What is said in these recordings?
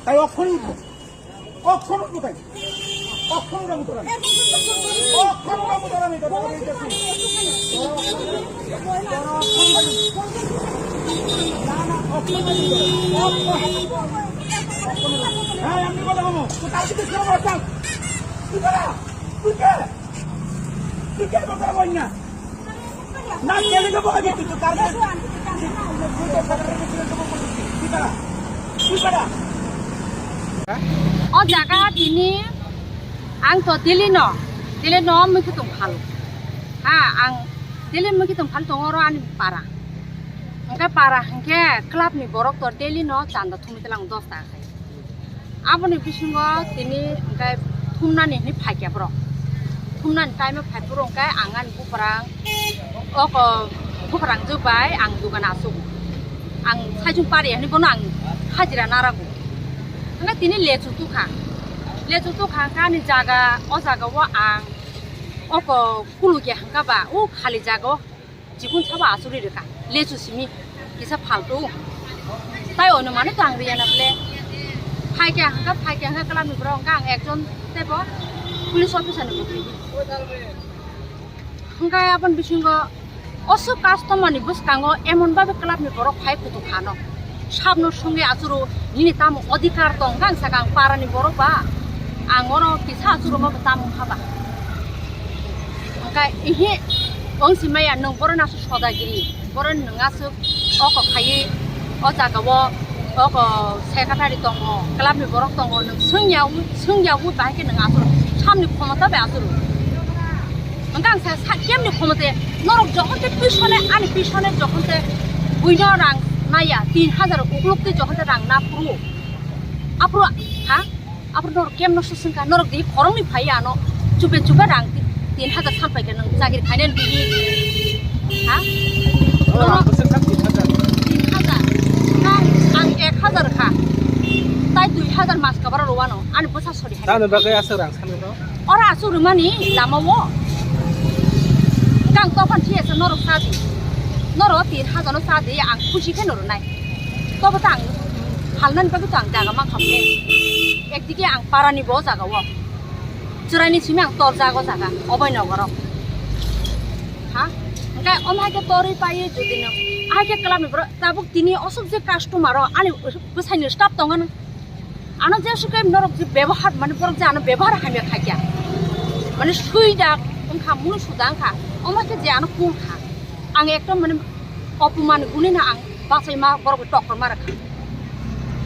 তাই অক্ষর উঠবো অক্ষর উঠবো তাই অক্ষর উঠাবো তোরা অক্ষর উঠাবো তোরা আমি কথা বলতেছি হ্যাঁ আমি কথা বলবো তার কিন্তু বলতাম তুই কে তুই কে কথা বল না না কেন দেবো আগে তুই তো তার o jaga dini ang to dili no miki tung phal ha ang dili miki tung phal tongoro ani para hangke club ni borok to dili no chanda thumi telang 10 taka khai aboni bisingo dini hangkai thumna ni phaikya bro thumna ni time phai purong kai angan buparang oko buparang jubai ang dugan asu ang sajung pari ani bono ang hajira naragu hangkai dini lechu tu kha kani jaga o jaga wa ang oko kuluke hangka ba o khali jaga jibun chaba asuri reka lechu simi kisa phaltu tai ono mane to ang riya na ple phaikya hangka kalam ni bro ang ekjon tebo police officer ni bukri hangkai apon bisingo osu customer ni buskango emon babe club ni bro phai kutu khano sabno sunge asuru nini tamu odhikar tong gang sagang para ni boro ba angoro kisa asuru ma tamu khaba angka ihi ongsi maya nong boro nasu sodagiri boro nongasu oko khayi o jaga wo oko secretary tongo club ni boro tongo nong sungyawu ba ke nong asuru samni khomata ba asuru angka sa kemni khomate norok jokhonte pishone jokhonte buino rang Maya 3000 uklukti jokhonte rang na pru apru ha apru nor kem no susungka norok di khorong ni phai ano chupe rang 3000 sampai ke nang jagir khainen di ha norok 3000 ang 1000 kha tai 2000 mas kabara rowano ani bosa sori ha তাহলে বাকে আসে রাং সামনে তো ora asuru mani lamawo kang tofan thiese norok sadi noro 3000 no sadi ang khushi ke noro nai to batang halnan pa batang jaga ma khamne ekdike ang parani bo jaga wo churani simi ang tor jaga jaga obai nogoro ha angkai omha ke tori pai jodino ake kalami bro tabuk tini osuk je customer ro ani busaini staff tongan ano je sukai norok je ব্যবহার মানে porok je ano ব্যবহার hamya khakya মানে suida ongkha munu sudang kha omha ke je ano kul kha ang ekdom mane অপমান গুনি না ang বাসাই মা বড় টক্কর মারা খা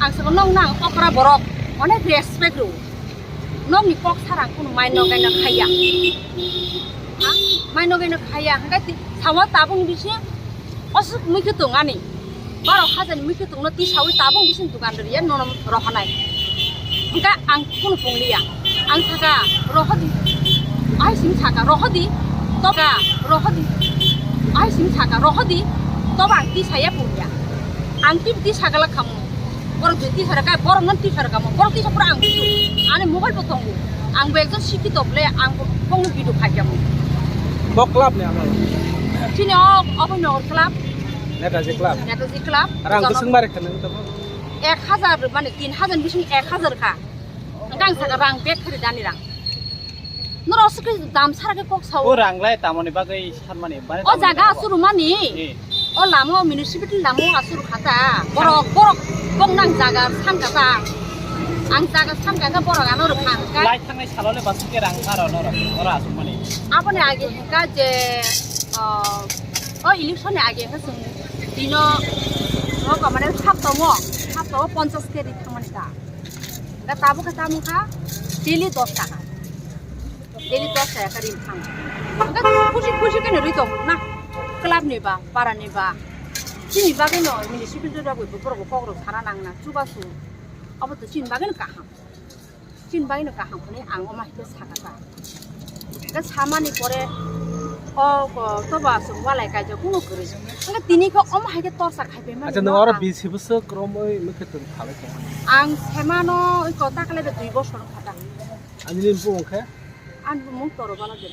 ang সব নং না অকরা বড় অনেক রেসপেক্ট রো নং নি কক সারাং কোন মাইন গাইনা খাইয়া হা মাইন গাইনা খাইয়া হাঙ্গাই সাওয়া তাবং বিসি অসুক মুখে তঙানি 12000 মুখে তঙনো তি সাওই তাবং বিসি দোকান রিয়া ননম রহানাই হাঙ্গা ang কোন পংলিয়া ang থাকা রহদি আই সিং থাকা রহদি তগা রহদি ai sim saka rohodi to bang ti saya punya angti ti sagala kamu bor ti saraka bor ngan ti saraka mo bor ti sapra ang tu ane mobile potong ang bejo siki to ble ang pong bidu khajam বক club নে আমার sini opo no club নেতা জি club রাং বিসং মারে কেন তো 1000 মানে 3000 bising 1000 kha ang saka rang bek khari dani rang noro suke dam sarake kok saw ও রাংলাই তামনি বাগৈ সারমানি মানে o jaga asuru mani o lamo municipality lamo asuru khata borok bongnang jaga samkata ang jaga samkata borok anor phan kai লাই থাংনাই সাললে বাসুকে রাং সার নর ওরা আসমানি apone age ka je o election ni age ka sung dino o ka mane sap to 50 kg thangmani ta ga tabu ka tamu kha daily 10 taka daily 10 taka ka rin thang ga kusi ke nori to na club ni ba para ni ba chini ba ke no municipality ra boi boro ko sara nang na chubasu abo to chin ba ke ka ha phone ang oma hite saka ta ga samani pore o to ba so walai ka je kuno kore nga tini ko oma hite tor sa khai be ma আচ্ছা নর 20 বছর ক্রমই মুখে তো ভালো তো ang semano ko ta kale 2 বছর khata আমি নিন পংখা an mung toro bala de